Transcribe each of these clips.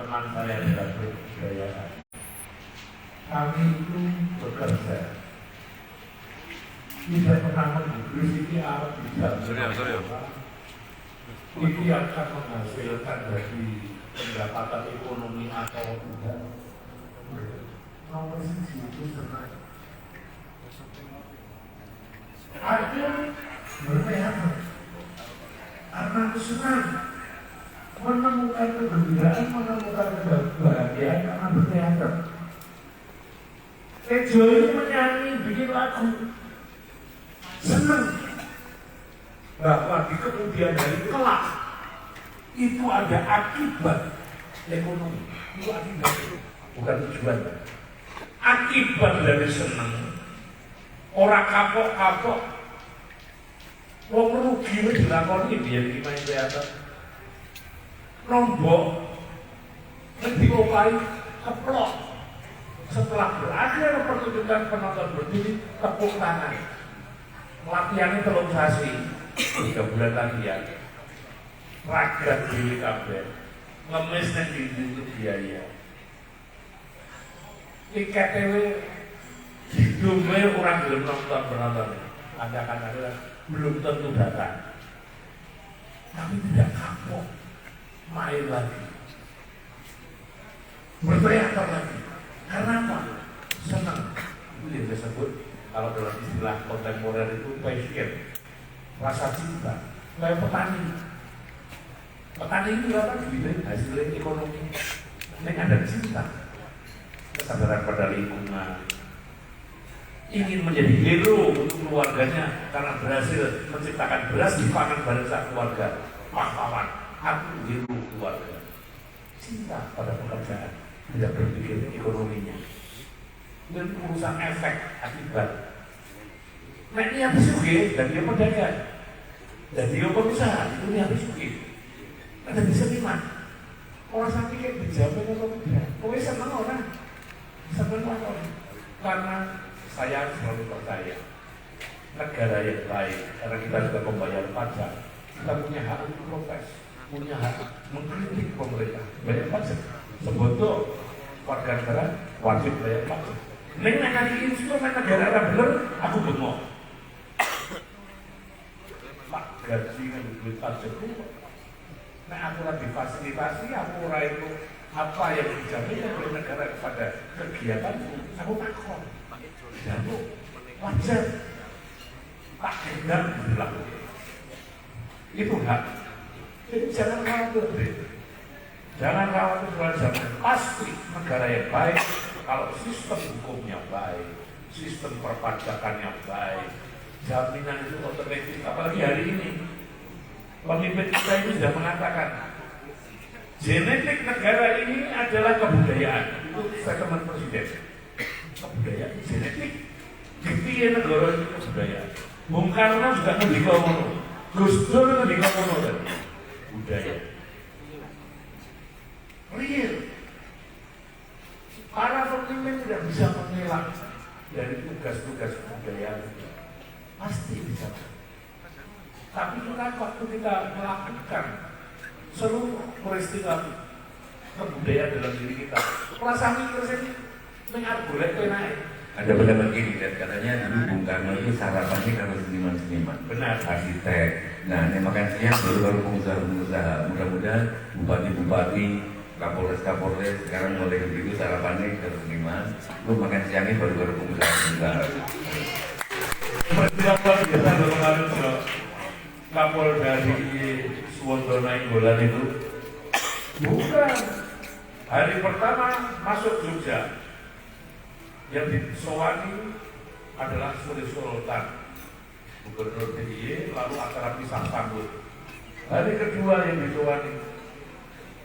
teman saya adalah kebudayaan. Kami itu bekerja tidak pernah menggubris ini apa tidak. Ini akan menghasilkan dari pendapatan ekonomi atau tidak. Nomor sisi itu senang. Ada berteater karena senang menemukan kegembiraan, menemukan kebahagiaan karena berteater. Tejo ini menyanyi, bikin lagu, senang bahwa di kemudian hari kelak itu ada akibat ekonomi. Itu akibat, bukan tujuan. Akibat dari senang. Orang kapok-kapok, wong rugi wis dilakoni dia iki main teater. Nombok nek diopahi keplok. Setelah berakhir pertunjukan penonton berdiri tepuk tangan. Latihannya 3 sasi, 3 bulan latihan. Ragat diri kabeh. Ngemis nek itu biaya. Tiket hidupnya orang belum nonton penonton. Anda akan ada belum tentu datang. Tapi tidak kapok, main lagi, berteater lagi. Karena apa? Senang. Itu yang disebut kalau dalam istilah kontemporer itu passion, rasa cinta. Kayak petani. Petani itu apa? Hasilnya ekonomi. Ini ada cinta, kesadaran pada lingkungan, ingin menjadi hero untuk keluarganya karena berhasil menciptakan beras dipangan bareng keluarga. Pahlawan, aku hero keluarga. Cinta pada pekerjaan, tidak berpikir ekonominya. Dan urusan efek akibat. Nek niat sugih dan dia pedagang, dan dia pengusaha itu niat sugih. Ada bisa seniman. Orang sampai kayak dijamin atau tidak. Kowe seneng orang, seneng orang. Karena saya selalu percaya negara yang baik karena kita sudah membayar pajak, kita punya hak untuk protes, punya hak mengkritik pemerintah, bayar pajak. Sebetulnya warga negara wajib bayar pajak. Neng nanti instrumen negara yang bener, aku bengok. Pak gaji yang duit pajak itu, nah aku lagi fasilitasi, aku itu apa yang dijamin oleh negara kepada kegiatanku, aku takut. Dan itu wajar, tak gendang dilakukan. Itu hak. Jadi jangan khawatir, jangan khawatir soal zaman. Pasti negara yang baik kalau sistem hukumnya baik, sistem perpajakannya baik, jaminan itu otomatis. Apalagi hari ini pemimpin kita ini sudah mengatakan genetik negara ini adalah kebudayaan. Itu statement presiden. Kebudayaan genetik dipilih negara itu kebudayaan. Bung Karno juga ngendika ngono, Gus Dur ngendika ngono kan budaya real. Para pemimpin tidak bisa mengelak dari tugas-tugas kebudayaan, pasti bisa. Tapi kita waktu kita melakukan seluruh peristiwa kebudayaan dalam diri kita, perasaan mikir sini mengargulai naik. Ada pendapat gini dan katanya dulu Bung Karno itu sarapannya kalau seniman-seniman, benar, arsitek. Nah, ini makan siang baru pengusaha-pengusaha. Mudah-mudahan bupati-bupati, kapolres sekarang mulai begitu sarapannya ke seniman. Lu makan siangnya baru pengusaha-pengusaha. Peristiwa biasa kemarin Kapol dari Suwondo Nainggolan itu bukan hari pertama masuk Jogja. Yang disowani adalah Sri Sultan Gubernur DIY, lalu acara pisah sambut. Hari kedua yang disowani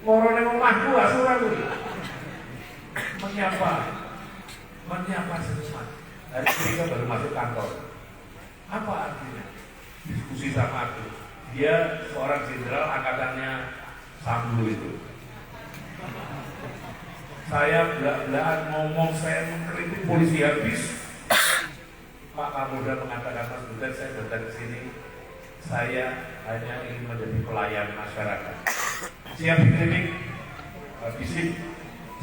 morone omahku asuraku menyapa seniman. Hari ketiga baru masuk kantor. Apa artinya? Diskusi sama aku. Dia seorang jenderal angkatannya Sambu itu. Saya belak-belakan ngomong, saya mengkritik polisi habis. Pak Kapolda mengatakan, Mas Butet, saya datang ke sini, saya hanya ingin menjadi pelayan masyarakat. Siap dikritik, Di sini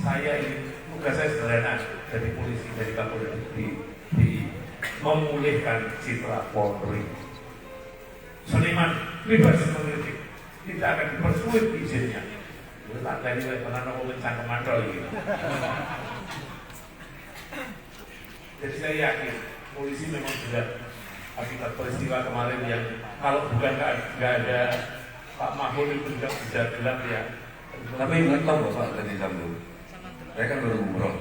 saya ini tugas saya sederhana dari polisi, dari Kapolri di memulihkan citra Polri. Seniman bebas mengkritik, tidak akan dipersulit izinnya. Tak dari pernah ngomongin cangkeman gitu. Jadi saya yakin polisi memang sudah akibat peristiwa kemarin yang kalau bukan nggak ada Pak Mahfud itu juga bisa bilang ya. Tapi ingat tahu Bapak tadi Sambo, saya kan baru umroh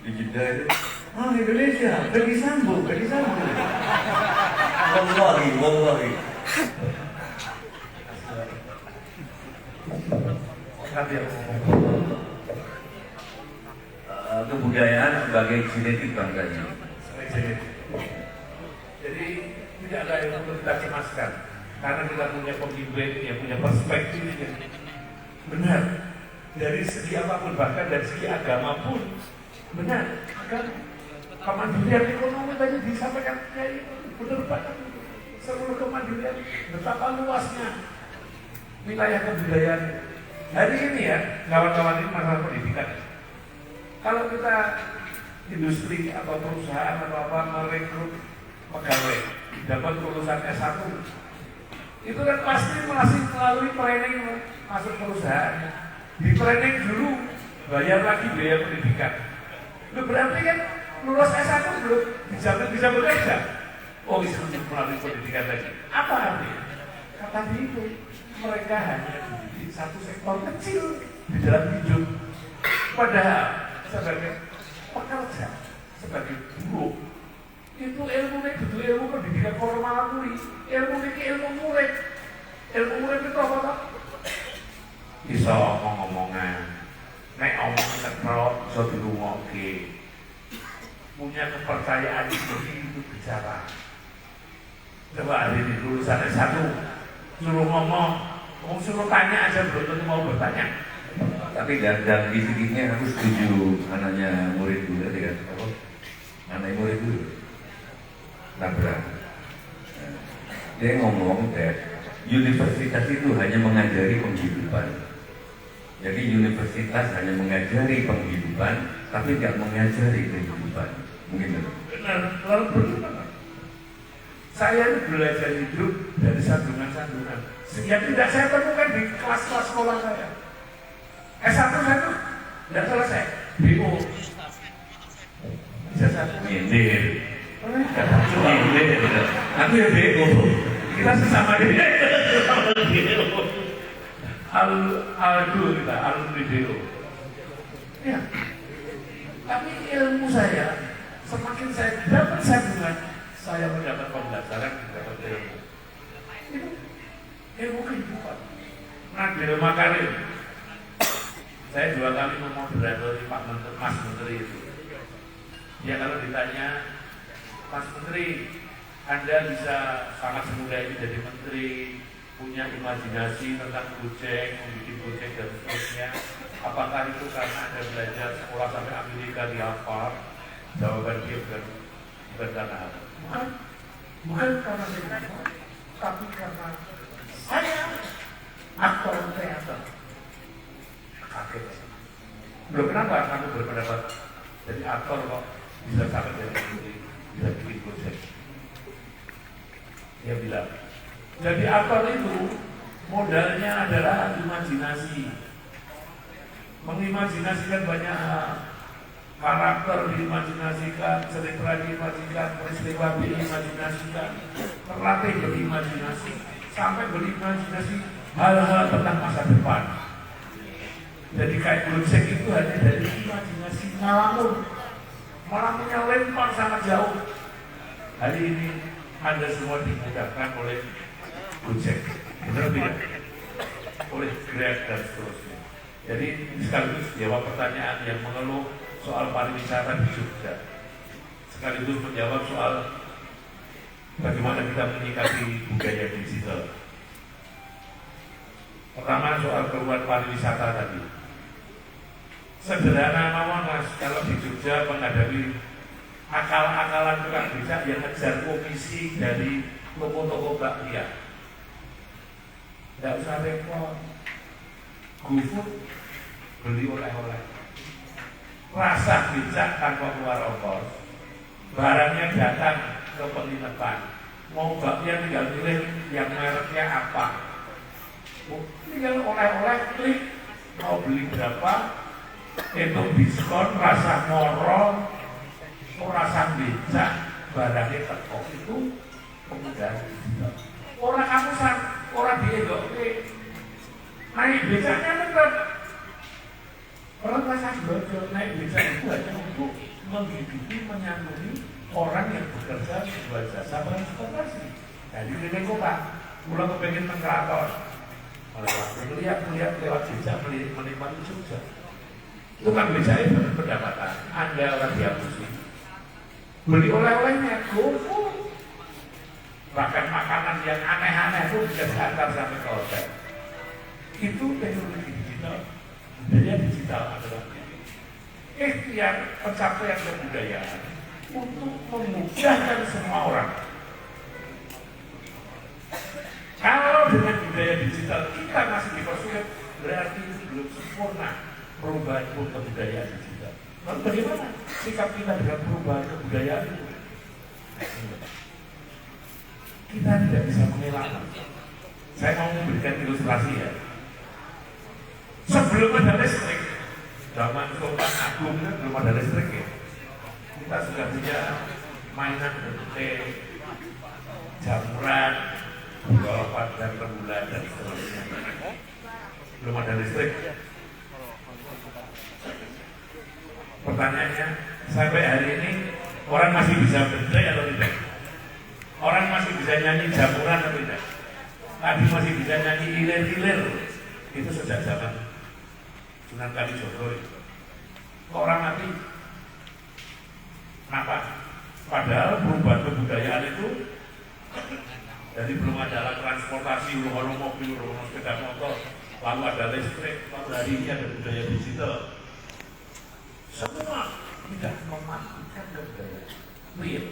di Jeddah itu. Indonesia, Ferdi Sambo. Wallahi. Kebudayaan sebagai genetik bangsanya. Jadi tidak ada yang perlu kita cemaskan karena kita punya pemimpin yang punya perspektif yang benar dari segi apapun, bahkan dari segi agama pun benar. Kemandirian ekonomi tadi disampaikan benar banget. Seluruh kemandirian betapa luasnya wilayah kebudayaan. Hari ini ya, kawan-kawan ini masalah pendidikan. Kalau kita industri atau perusahaan atau apa merekrut pegawai dapat lulusan S1, itu kan pasti masih melalui training masuk perusahaan. Di training dulu, bayar lagi biaya pendidikan. Itu berarti kan lulus S1 belum dijamin bisa bekerja. Oh, bisa melalui pendidikan lagi. Apa artinya? Kata itu mereka hanya di satu sektor kecil di dalam hidup. Padahal sebagai pekerja, sebagai buruh, itu ilmu pendidikan formal kuwi, ilmu murid itu apa? Bisa ngomong-ngomongan, nek omong terus bisa dirungokke, punya kepercayaan diri itu bicara. Coba hari ini lulusan S1 suruh ngomong, suruh tanya aja belum tentu mau bertanya. Tapi dalam fisiknya aku setuju anaknya murid dulu tadi kan, anak murid dulu nabrak. Dia ngomong universitas itu hanya mengajari penghidupan. Jadi universitas hanya mengajari penghidupan, tapi tidak mengajari kehidupan. Mungkin benar, lalu bagaimana? Saya belajar hidup dari sandungan-sandungan yang tidak saya temukan di kelas-kelas sekolah saya. S1 saya tuh tidak selesai. BO. Bisa satu nyindir. Aku ya BO. Kita sesama dia. Aldo kita, alumni BO. Ya. Tapi ilmu saya semakin saya dapat sandungan, saya mendapat pembelajaran, mendapat ilmu. Itu ilmu kehidupan. Nadil Makarim. Saya 2 kali memoderatori Pak Menteri, Mas Menteri itu. Ya kalau ditanya, Mas Menteri, Anda bisa sangat semudah ini jadi Menteri, punya imajinasi tentang Gojek, membuat Gojek dan seterusnya. Apakah itu karena Anda belajar sekolah sampai Amerika di Harvard? Jawaban dia bukan karena apa. Bukan karena saya, tapi karena saya aktor teater. Kaget. Belum kenapa kamu berpendapat jadi aktor kok bisa sampai jadi menteri, bisa bikin Gojek. Dia bilang, jadi aktor itu modalnya adalah imajinasi. Mengimajinasikan banyak karakter diimajinasikan, cerita diimajinasikan, peristiwa diimajinasikan, terlatih berimajinasi, sampai berimajinasi hal-hal tentang masa depan. Jadi kayak Gojek itu hanya dari imajinasi malah lempar sangat jauh. Hari ini Anda semua dimudahkan oleh Gojek, benar tidak? Oleh Grab dan seterusnya. Jadi sekaligus jawab pertanyaan yang mengeluh soal pariwisata di Jogja, sekaligus menjawab soal bagaimana kita menyikapi budaya digital. Pertama soal keluar pariwisata tadi. Sederhana mawon Mas, kalau di Jogja menghadapi akal-akalan tukang becak yang ngejar komisi dari toko-toko bakpia. Tidak usah repot. GoFood beli oleh-oleh, rasa bijak tanpa keluar ongkos, barangnya datang ke penginapan, mau baknya tinggal pilih yang mereknya apa, tinggal oleh-oleh klik, mau beli berapa, itu diskon, rasa moro, rasa bijak, barangnya teko, itu kemudahan digital. Orang kamusan, orang diedok, naik becaknya tetap. Orang rasa bodoh, naik becak itu hanya untuk menghidupi, menyambungi orang yang bekerja sebuah jasa transportasi. Jadi ini kota, pulang kepengen mengkeraton, melihat lewat becak, menikmati Jogja. Itu kan becak itu pendapatan. Anda orang dihapusi, beli oleh-olehnya, GoFood. Bahkan makanan yang aneh-aneh itu bisa diantar sampai ke hotel. Itu teknologi digital. Budaya digital adalah ikhtiar pencapaian kebudayaan untuk memudahkan semua orang. Kalau dengan budaya digital kita masih dipersulit, berarti itu belum sempurna perubahan kebudayaan digital. Lalu bagaimana sikap kita dengan perubahan kebudayaan itu? Kita tidak bisa mengelakkan. Saya mau memberikan ilustrasi ya. Sebelum ada listrik, zaman Sultan Agung kan belum ada listrik ya. Kita sudah punya mainan bentuk jamuran, golongan dan rembulan dan seterusnya. Belum ada listrik. Pertanyaannya, sampai hari ini orang masih bisa berdaya atau tidak? Orang masih bisa nyanyi jamuran atau tidak? Tadi masih bisa nyanyi ilir-ilir. Itu sejak zaman Sunan Kalijogo. Orang mati. Kenapa? Padahal perubahan kebudayaan itu jadi belum ada alat transportasi, belum ada mobil, belum ada sepeda motor, lalu ada listrik, lalu hari ini ada budaya digital. Semua tidak mematikan kebudayaan real.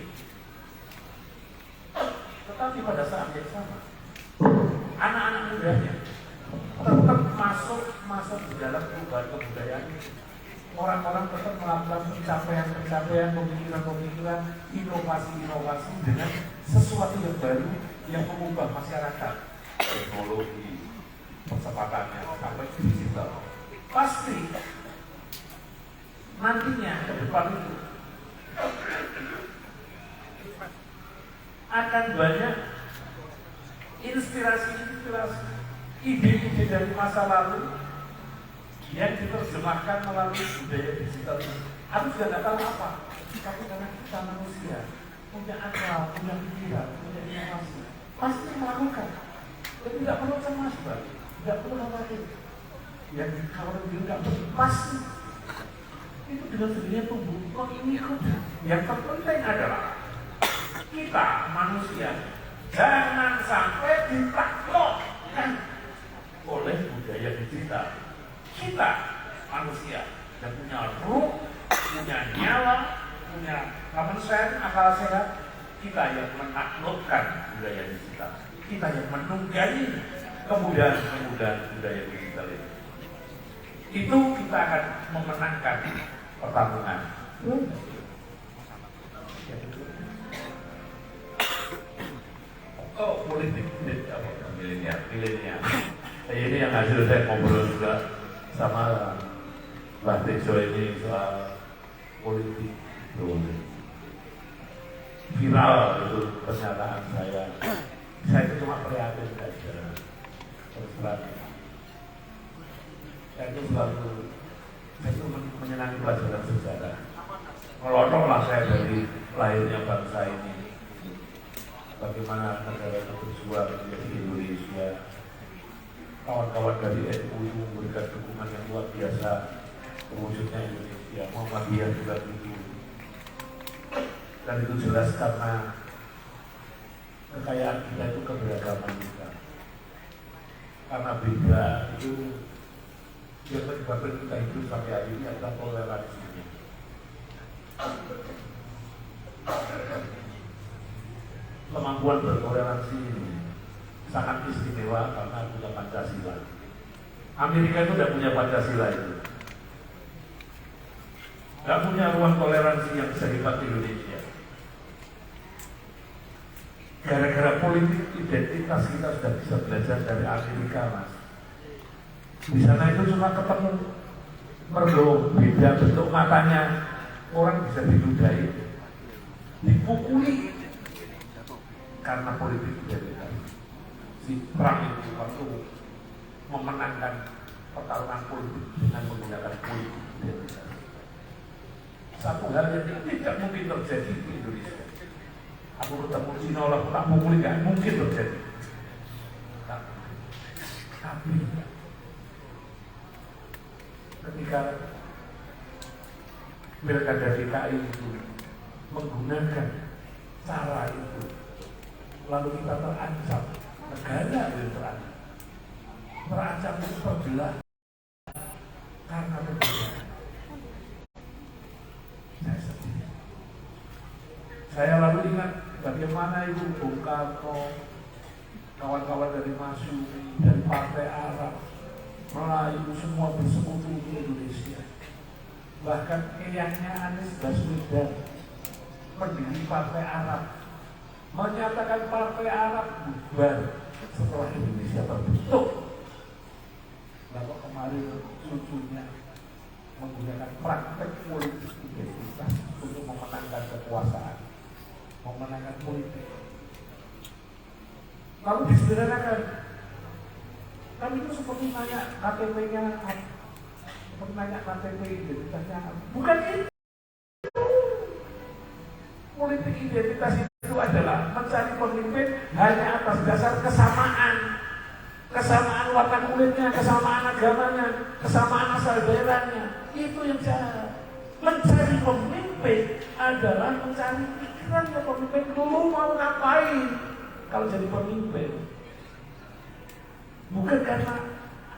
Tetapi pada saat yang sama, anak-anak mudanya tetap masuk di dalam perubahan kebudayaan. Orang-orang tetap melakukan pencapaian, pemikiran, inovasi dengan sesuatu yang baru yang mengubah masyarakat, teknologi, percepatannya sampai digital. Pasti nantinya ke depan itu akan banyak inspirasi, ide-ide dari masa lalu yang diterjemahkan melalui budaya digital ini. Aku juga tidak tahu apa, tapi karena kita manusia punya akal, punya pikiran, punya inovasi, pasti melakukan. Dan tidak perlu cemas, tidak perlu khawatir. Yang kalau tidak pasti itu dengan sendirinya tumbuh. Kok ini kok? Yang terpenting adalah kita manusia jangan sampai ditaklukkan oleh budaya digital. Kita manusia yang punya ruh, punya nyawa, punya common sense, akal sehat, kita yang menaklukkan budaya digital. Kita yang menunggangi kemudahan budaya digital itu. Itu kita akan memenangkan pertarungan. Oh, politik milenial. Ini yang hasil saya ngobrol juga sama Mbak Tejo ini soal politik. Viral itu pernyataan saya. Saya itu cuma prihatin saja. Terus terang. Saya itu menyenangi pelajaran sejarah. Melotonglah saya dari lahirnya bangsa ini. Bagaimana negara itu berjuang menjadi Indonesia. Kawan-kawan dari NU itu memberikan dukungan yang luar biasa terwujudnya Indonesia. Muhammadiyah juga begitu. Dan itu jelas karena kekayaan kita itu keberagaman kita. Karena beda itu yang menyebabkan kita hidup sampai hari ini adalah toleransinya. Kemampuan bertoleransi ini sangat istimewa karena punya Pancasila. Amerika itu tidak punya Pancasila itu. nggak punya ruang toleransi yang sehebat Indonesia. Gara-gara politik identitas kita sudah bisa belajar dari Amerika, Mas. Di sana itu cuma ketemu mergo beda bentuk matanya, orang bisa diludahi, dipukuli karena politik identitas. Si Trump itu waktu memenangkan pertarungan politik dengan menggunakan politik identitas. Satu hal yang tidak mungkin terjadi di Indonesia. Aku ketemu Cina lah, tak pukuli, nggak mungkin terjadi. Tapi ketika Pilkada DKI itu menggunakan cara itu, lalu kita terancam, negara yang terancam itu terbelah karena perbedaan. Saya sedih. Saya lalu ingat bagaimana itu Bung Karno, kawan-kawan dari Masyumi, dari Partai Arab, Melayu, semua bersekutu di Indonesia. Bahkan eyangnya Anies Baswedan, pendiri Partai Arab, menyatakan Partai Arab bubar setelah Indonesia terbentuk. Lalu kemarin cucunya menggunakan praktek politik identitas untuk memenangkan kekuasaan, memenangkan politik. Lalu disederhanakan. Kami itu seperti nanya KTP-nya, seperti nanya KTP identitasnya. Bukan itu. Politik identitas itu adalah mencari pemimpin hanya atas dasar kesamaan. Kesamaan warna kulitnya, kesamaan agamanya, kesamaan asal daerahnya. Itu yang jahat. Mencari pemimpin adalah mencari pikirannya pemimpin dulu mau ngapain kalau jadi pemimpin. Bukan karena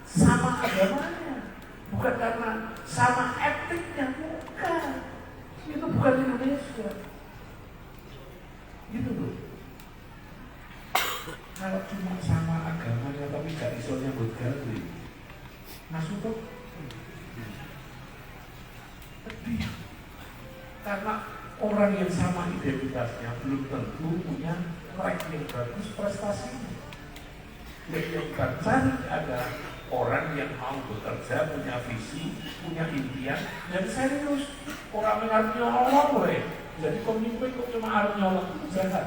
sama agamanya, bukan karena sama etiknya, bukan. Itu bukan Indonesia. Gitu loh. Kalau cuma sama agamanya tapi gak iso nyambut gawe, maksudnya lebih. Karena orang yang sama identitasnya belum tentu punya track yang bagus prestasinya. Yang cari adalah orang yang mau bekerja, punya visi, punya impian, dan serius. Orang yang harus nyolong boleh. Jadi pemimpin kok cuma harus nyolong, itu jahat.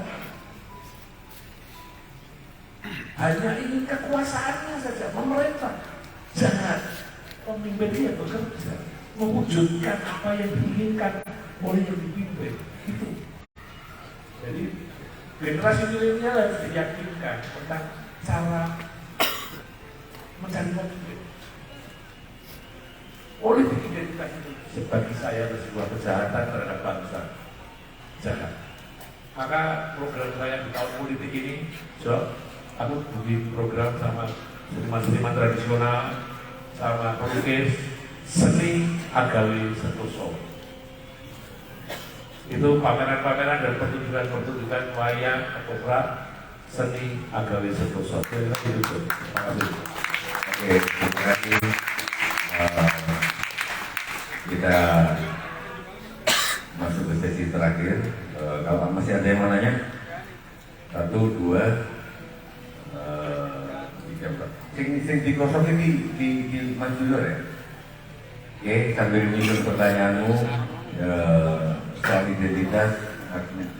Hanya ingin kekuasaannya saja, pemerintah jahat. Pemimpin dia bekerja, mewujudkan apa yang diinginkan oleh yang dipimpin. Itu. Jadi generasi milenial harus diyakinkan tentang cara mencari pemimpin. Politik identitas itu sebagai saya adalah sebuah kejahatan terhadap bangsa. Jahat. Maka program saya di tahun politik ini, aku bikin program sama seniman-seniman tradisional, sama pelukis seni Agawi Sentoso. Itu pameran-pameran dan pertunjukan-pertunjukan wayang ketoprak seni Agawi Sentoso. Terima kasih. Oke, terima kasih. Kita masuk ke sesi terakhir. Kalau masih ada yang mau nanya, 1, 2, 3, 4. Sing di kosong ini di Mas Junior ya. Oke, sambil menyusun pertanyaanmu soal identitas,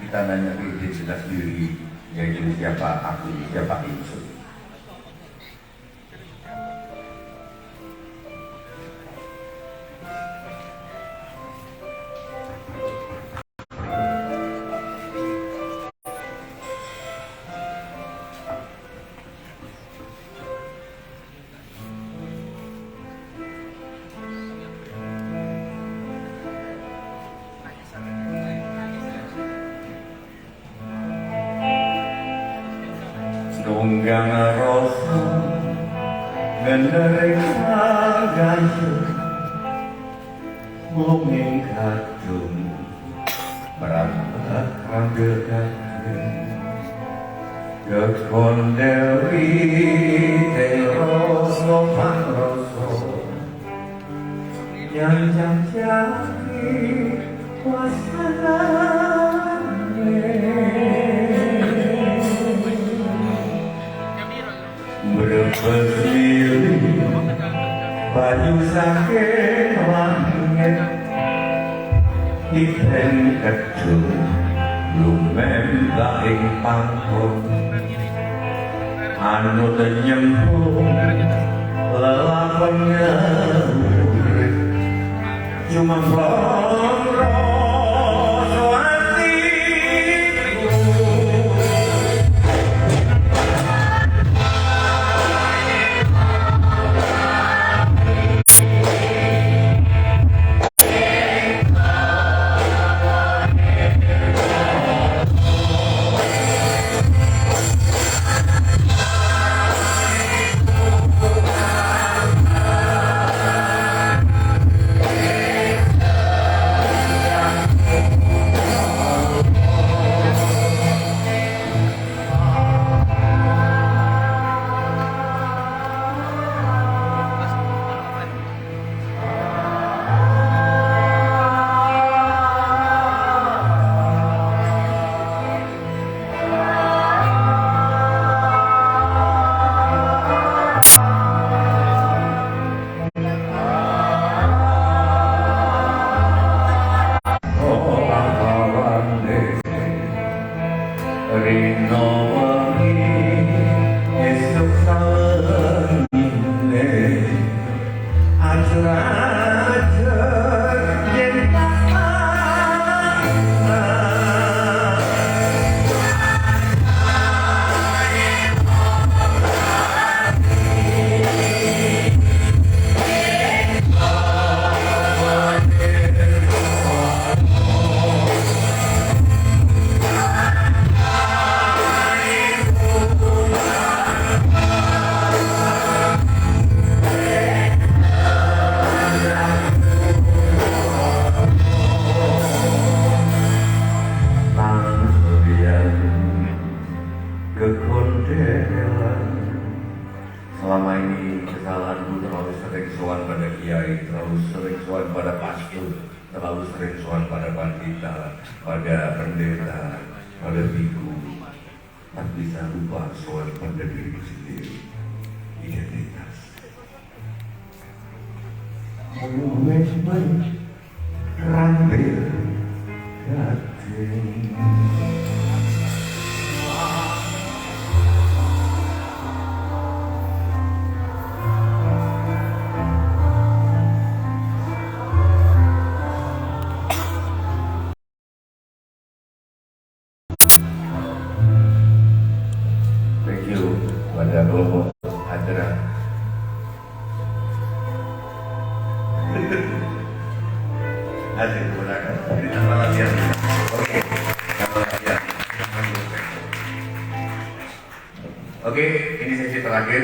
kita nanya ke identitas diri, yaitu siapa aku, siapa Insun. Tunggang rasa ngenderingagayu munging kadung merambah ambil kadung gekondeli teroso pangroso yang jam-jami wasanane berberdiri baju sakit langit ikan kecil lumen baing pangkong anu tenyempung lelapangnya cuma rasa hatiku selama ini kesalahanku terlalu sering sowan pada kiai, terlalu sering sowan pada pastor, terlalu sering sowan pada pandita, pada pendeta, pada biku, tak bisa lupa sowan pada diri sendiri. Identitas Memang rambil hati. Thank you pada kelompok acara. Asik gunakan. Ini tanpa latihan. Oke, tanpa latihan. Oke, ini sesi terakhir.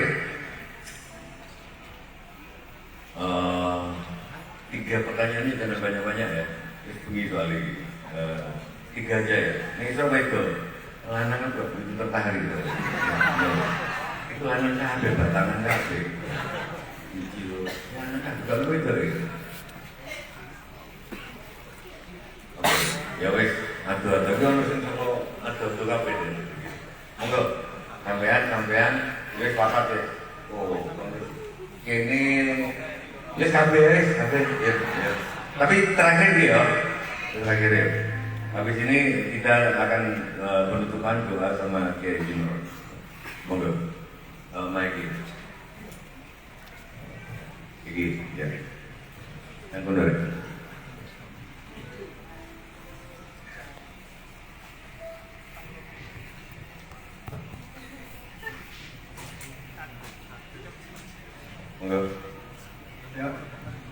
3 pertanyaan ini jangan banyak-banyak ya. Terus bunyi soal ini. 3 aja ya. Ini coba itu. Lanangan kok itu tertarik itu. Itu lanang kabeh, batangan kabeh. Iki lanang kabeh kalau itu. Oke, ya wes, adu-adu kan mesti kalau adu-adu kabeh. Monggo, sampean wes papat ya. Oh, kene wes kabeh ya. Tapi terakhir dia, terakhir ya. Habis ini kita akan penutupan doa sama Kiai Jimro. Monggo, Mike. Iki, ya. Yang benar. Monggo. Ya.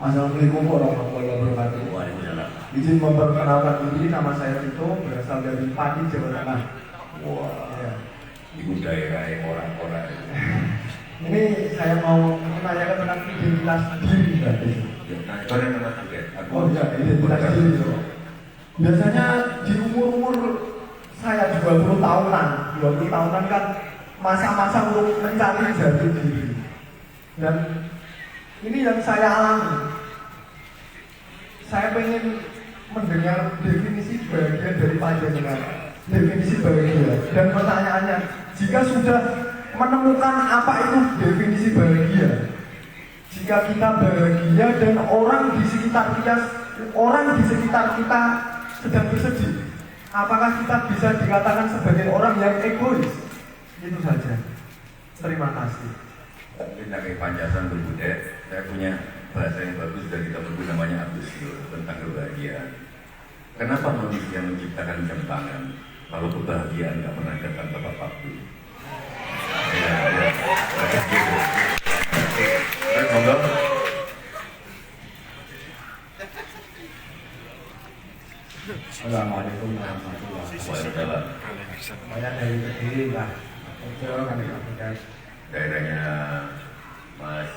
Assalamualaikum warahmatullahi wabarakatuh. Waalaikumsalam. Izin memperkenalkan diri, nama saya Tito, berasal dari Pati, Jawa Tengah. Wah, Ya. ibu daerah yang orang-orang. Ini saya mau menanyakan tentang identitas diri tadi. Kau yang nama juga. Oh iya, identitas diri. Biasanya di umur saya 20 tahunan, 20 tahunan kan masa-masa untuk mencari jati diri. Dan ini yang saya alami. saya pengen mendengar definisi bahagia dari panjenengan. Definisi bahagia. Dan pertanyaannya, jika sudah menemukan apa itu definisi bahagia, jika kita bahagia dan orang di sekitar kita sedang bersedih, apakah kita bisa dikatakan sebagai orang yang egois? Itu saja. Terima kasih. Mungkin dari Pancasila berbudaya, saya punya bahasa yang bagus dari temanku namanya Abdusio tentang kebahagiaan. Kenapa manusia menciptakan jam tangan kalau kebahagiaan nggak pernah datang tepat waktu? Terus monggo. Assalamualaikum warahmatullahi wabarakatuh. Saya dari Kediri, Pak. Betul, kami sampaikan. Daerahnya Mas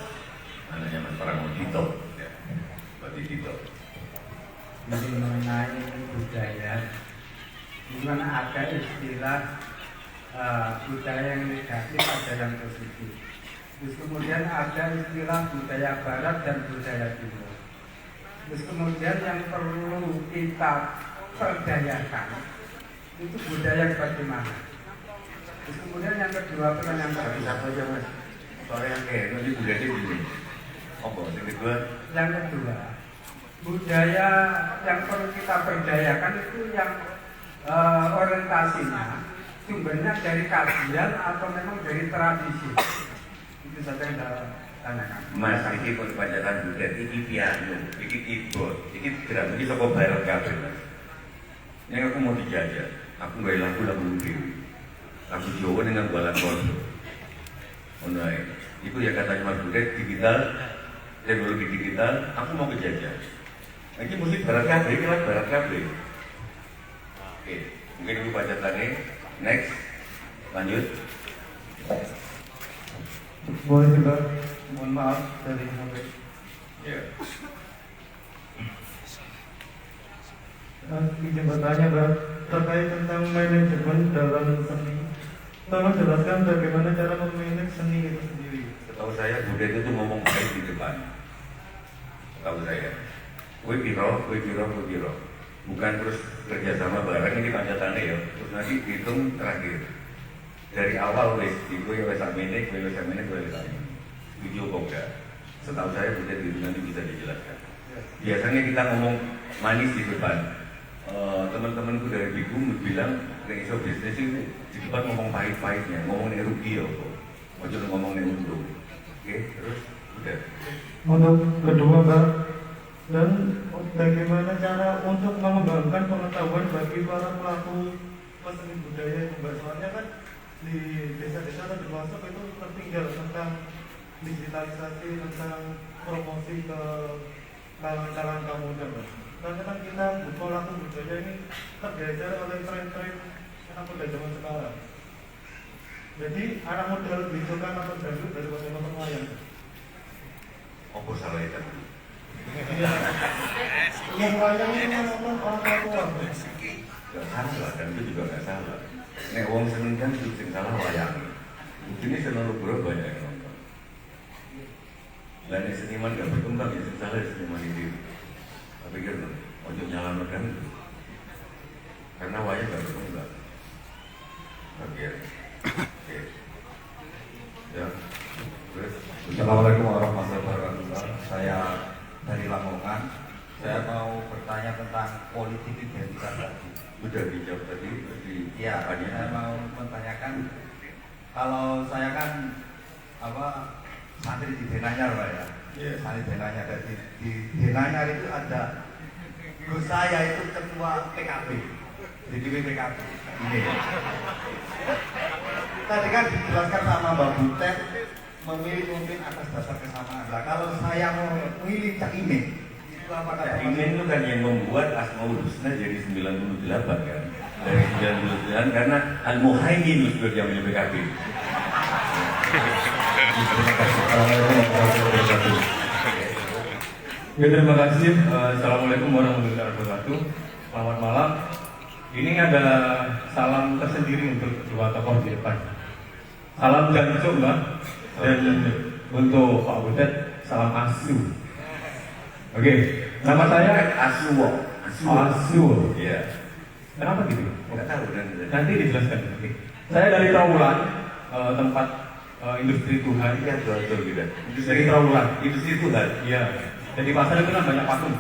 Pramono Tito, ya, Pak Tito. Jadi mengenai budaya, di mana ada istilah budaya yang negatif, ada yang positif. Terus kemudian ada istilah budaya barat dan budaya timur. Terus kemudian yang perlu kita perdayakan itu budaya bagaimana. Terus kemudian yang kedua pertanyaan tadi. Satu aja Mas. Soalnya yang kayak nanti budaya ini. Apa? Yang kedua? Yang kedua, budaya yang perlu kita berdayakan itu yang orientasinya sumbernya dari kajian atau memang dari tradisi. Itu saja yang saya tanyakan. Mas, ini perpanjangan budaya, ini piano, ini keyboard, ini drum, ini soko barat kabel Mas. Yang aku mau dijajah, aku nggak lagu Dewi, lagu Jawa dengan balan kondo. Itu ya katanya Mas Budaya, digital, teknologi digital, aku mau kejajah. Ini musik barat kabel, ini lagu barat kabel. Oke, mungkin itu panjatannya. Next, lanjut. Boleh juga. Mohon maaf dari sampai. Ya. Izin bertanya, Bang, terkait tentang manajemen dalam seni. Tolong jelaskan bagaimana cara memanage seni itu sendiri. Setahu saya budaya itu ngomong baik di depan. Setahu saya. Kue piro. Bukan terus kerjasama bareng ini panjatannya ya. Terus nanti hitung terakhir. Dari awal wes, gue wes amene, gue wes amene. Setuju kok enggak? Setahu saya budaya itu nanti bisa dijelaskan. Biasanya kita ngomong manis di depan. Teman-temanku dari Bigum bilang iso bisnis itu di depan ngomong pahit-pahitnya, ngomong rugi ya kok. Mau ngomong untung. Oke, terus udah. Untuk kedua, Bang, dan bagaimana cara untuk mengembangkan pengetahuan bagi para pelaku seni budaya itu, Mbak? Soalnya kan di desa-desa atau di pelosok itu tertinggal tentang digitalisasi, tentang promosi ke kalangan kaum muda, Mbak. Karena kan kita pelaku budaya ini tergeser oleh tren-tren anak muda zaman sekarang. Jadi anak muda lebih suka nonton dangdut daripada nonton wayang. Apa salah itu? Iya. Yang wayang ini nonton orang tua. Gak salah, dan itu juga gak salah. Nek wong seneng kan itu sing salah wayang. Ini seneng lu banyak yang nonton. Dan seniman gak berkembang ya sing salah seniman itu. Tapi pikir ojo nyalamatkan itu. Karena wayang gak berkembang. Oke. Ya. Terus. Assalamualaikum warahmatullahi wabarakatuh. Saya dari Lamongan. Saya mau bertanya tentang politik identitas tadi. Sudah dijawab tadi di Ya, saya mau menanyakan. Kalau saya kan santri di Denanyar, Pak ya. Yeah. Santri Denanyar, di Denanyar itu ada Gus saya itu ketua PKB, DPW PKB. Ini. Tadi kan dijelaskan sama Mbak Butet memilih pemimpin atas dasar kesamaan. Nah, kalau saya mau memilih Cak Imin, itu apa kata Imin itu kan yang membuat Asmaul Husna jadi 98 kan. Dari 99 karena Al-Muhaimin itu yang punya PKB. Ya, terima kasih. Assalamualaikum warahmatullahi wabarakatuh. Selamat malam. Ini ada salam tersendiri untuk kedua tokoh di depan. Salam jancuk, Mbak. Dan untuk Pak Butet, salam asu. Oke, Nama saya Asuwo. Asul. Iya. Kenapa gitu? Enggak tahu Nanti dijelaskan. Oke. Saya dari Trawulan, tempat industri Tuhan. Iya betul gitu. Dari Trawulan. Industri Tuhan. Iya. Jadi pasar itu kan banyak patung.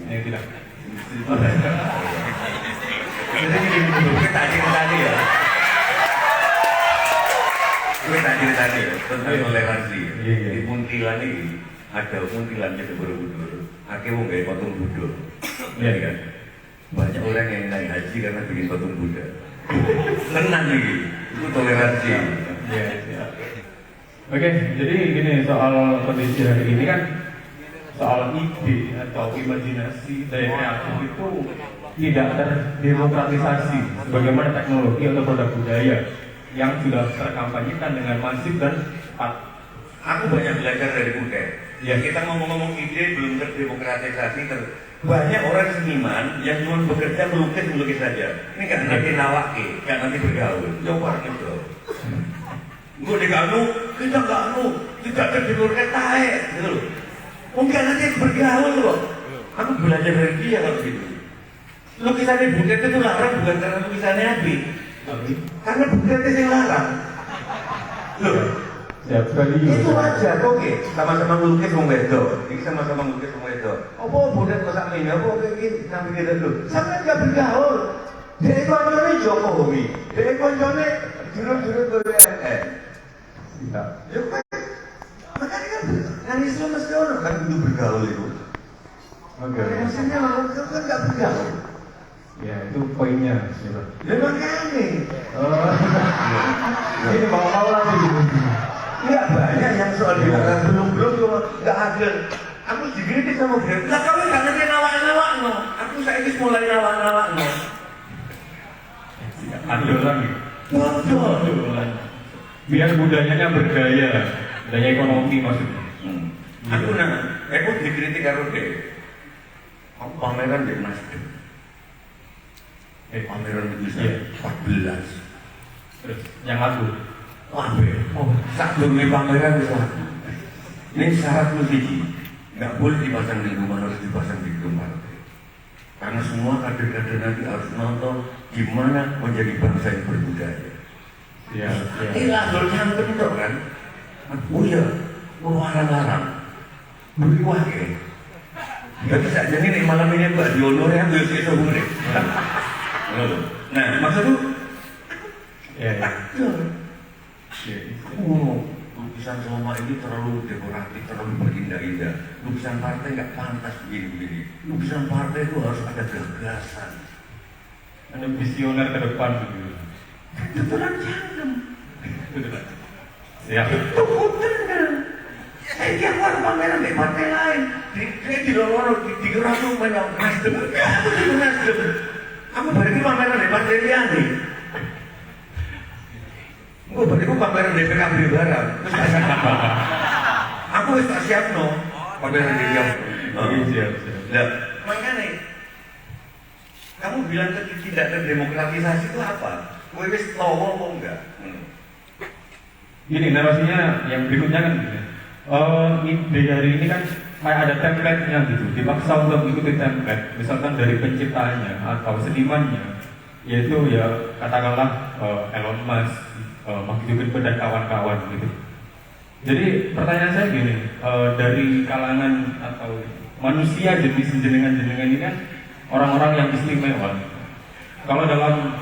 Ya tidak. Industri Tuhan. Jadi gini, kita tadi ya. Kita tadi ya tentang toleransi. Iya. Di Muntilan ini ada Muntilan jadi Borobudur. Akhirnya mau gaya patung Buddha. Iya kan? Banyak orang yang naik haji karena bikin patung Buddha. Tenang nih, itu toleransi. Iya. Oke, jadi gini soal kondisi hari ini kan soal ide atau imajinasi daya kreatif itu tidak terdemokratisasi sebagaimana teknologi atau produk budaya yang sudah terkampanyekan dengan masif dan cepat. Aku banyak belajar dari Buddha. Ya kita ngomong-ngomong ide belum terdemokratisasi. Banyak orang seniman yang cuma bekerja melukis saja. Ini nggak nanti nawaki, nggak nanti bergaul. Coba gitu. Gue diganu, kita nggak tidak terdemokratisasi, gitu loh. Mungkin nanti bergaul loh. Aku belajar dari dia kalau gitu. Lukisannya Buddha itu larang bukan karena lukisannya Abi, karena Buddha itu yang larang. Loh, Siap sekali. itu wajar, oke. Sama-sama ngelukis wong wedok. Ini sama-sama ngelukis wong wedok. Apa Buddha kok sak mene apa iki sampe kita lho. Sampe enggak bergaul. Dia koncone Jokowi. Dia koncone jurus-jurus BUMN. Tidak. Ya makanya kan Islam mesti orang kan kudu bergaul itu. Oke. Maksudnya orang kan enggak bergaul. Ya itu poinnya. Ya makanya. Ini mau lagi. Enggak banyak yang soal demokrasi belum enggak ada. Aku digritik sama Brad. Lah kamu enggak ngerti nawak-nawakno. Aku saiki mulai nawak-nawakno. Adolan. Betul. Biar budayanya bergaya, budaya ekonomi maksudnya. Aku dikritik karo dia. Aku pameran di Nasdem. Pameran itu Iya. 14. Terus yang lagu. Sak durunge pameran wis laku. Ini syarat musisi. Nggak boleh dipasang di rumah, harus dipasang di rumah. Karena semua kader-kader nanti harus nonton gimana menjadi bangsa yang berbudaya. Ya. Ilah dorjan bentuk kan. Oh iya, mau larang-larang. Beri wae. Ya bisa jadi nih malam ini Mbak Dionor yang bisa kita boleh. Nah, maksudku Ya. lukisan selama ini terlalu dekoratif, terlalu berindah-indah. Lukisan partai nggak pantas begini-begini. Lukisan partai itu harus ada gagasan. Ada visioner ke depan gitu. Itu orang cangkem. Siap. Itu bener. Dia keluar pameran di partai lain. Dia di luar di Gerasung main Nasdem. Aku di Nasdem. Aku balik pameran di partai lain nih. Gue balik pameran di PKB Barat. Aku wis tak siapno pameran di Riau. Siap. Lah, makanya kamu bilang tidak terdemokratisasi itu apa? Kowe wis tahu apa enggak? Gini narasinya yang berikutnya kan gini. Ide hari ini kan kayak ada template-nya gitu, dipaksa untuk mengikuti template, misalkan dari penciptanya atau senimannya, yaitu ya katakanlah Elon Musk, Mark Zuckerberg dan kawan-kawan gitu. Jadi pertanyaan saya gini, dari kalangan atau manusia jenis jenengan-jenengan ini kan orang-orang yang istimewa. Kalau dalam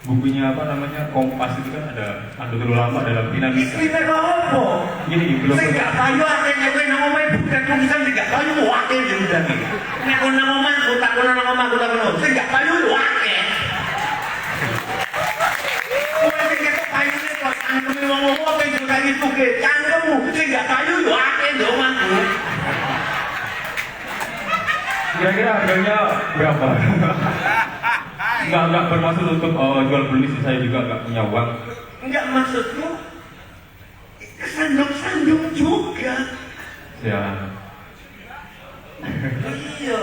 bukunya apa namanya Kompas itu kan ada Nahdlatul Ulama dalam dinamika. Istimewa apa? Gini belum. Sing gak payu akeh kowe nang omahe bukan tulisan sing gak payu akeh jenengan iki. Nek kon nang omahku takon nang omahku takon. Sing gak payu akeh. Kowe sing ketok payune kok angkeme wong apa kowe juga gitu ke. Cangkemmu sing gak payu akeh ndok omahku. Kira-kira harganya berapa? Enggak bermaksud untuk jual beli sih, saya juga enggak punya uang. Enggak maksudku sandung-sandung juga. Ya. Iya.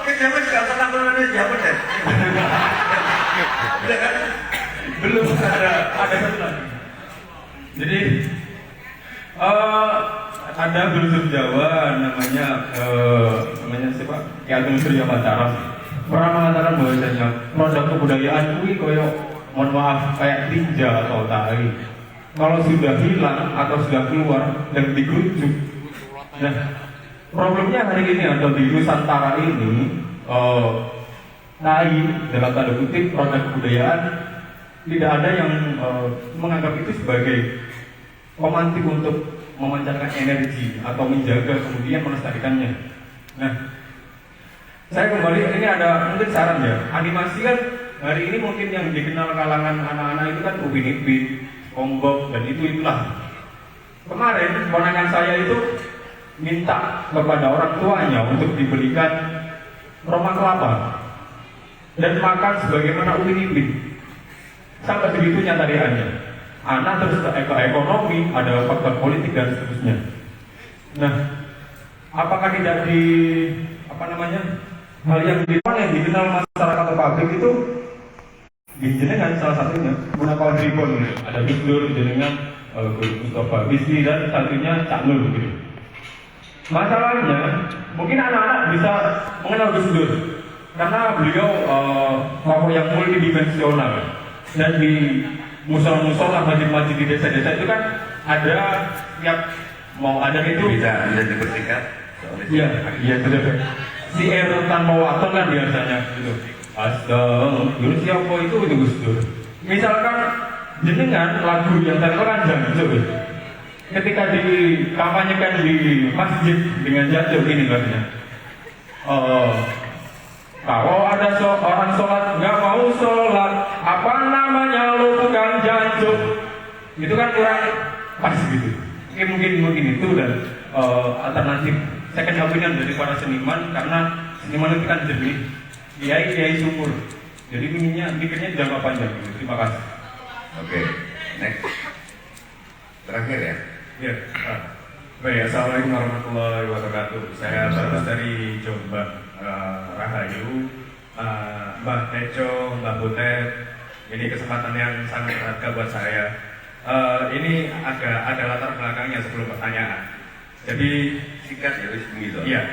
Kenapa gak pernah pernah siapa deh? Belum ada satu lagi. Jadi ada ada filsuf Jawa namanya siapa? Ki Ageng Surya Mataram pernah mengatakan bahwasanya produk kebudayaan kuwi koyo mohon maaf kayak tinja atau tai. Kalau sudah hilang atau sudah keluar dan digerujuk. Nah, problemnya hari ini atau di Nusantara ini tai dalam tanda kutip produk kebudayaan tidak ada yang menganggap itu sebagai pemantik untuk memancarkan energi atau menjaga kemudian melestarikannya. Nah, saya kembali ini ada mungkin saran ya. Animasi kan hari ini mungkin yang dikenal kalangan anak-anak itu kan Upin Ipin, SpongeBob dan itulah. Kemarin ponakan saya itu minta kepada orang tuanya untuk dibelikan roma kelapa dan makan sebagaimana Upin Ipin. Sampai segitunya tariannya. Anak terus ke ekonomi, ada faktor politik dan seterusnya. Nah, apakah tidak hal yang dikenal masyarakat atau publik itu jenengan salah satunya menggunakan tribun, ada Gus Dur jenengan Mustafa Bisri dan satunya Cak Nur gitu. Masalahnya mungkin anak-anak bisa mengenal Gus Dur karena beliau tokoh yang multidimensional dan di musola-musola masjid-masjid di desa-desa itu kan ada yang mau ada itu Bisa dipersingkat. Iya betul. Si Erutan Mawaton kan biasanya gitu. Astagfirullah, siapa itu Gus Dur. Misalkan jenengan lagu yang tadi kan Jancuk. Ketika dikampanyekan di masjid dengan Jancuk ini katanya. Kalau ada orang sholat nggak mau sholat, apa namanya lo bukan Jancuk. Itu kan kurang pas gitu. Mungkin itu dan alternatif second opinion dari para seniman karena seniman itu kan jernih, kiai sumur. Jadi mikirnya jangka panjang. Terima kasih. Oke, next. Terakhir ya. Ya. Baik, assalamualaikum warahmatullahi wabarakatuh. Saya Barus dari Jombang, Rahayu, Mbah Teco, Mbah Butet. Ini kesempatan yang sangat berharga buat saya. Ini ada latar belakangnya sebelum pertanyaan. Jadi Singkat ya, begitu. iya.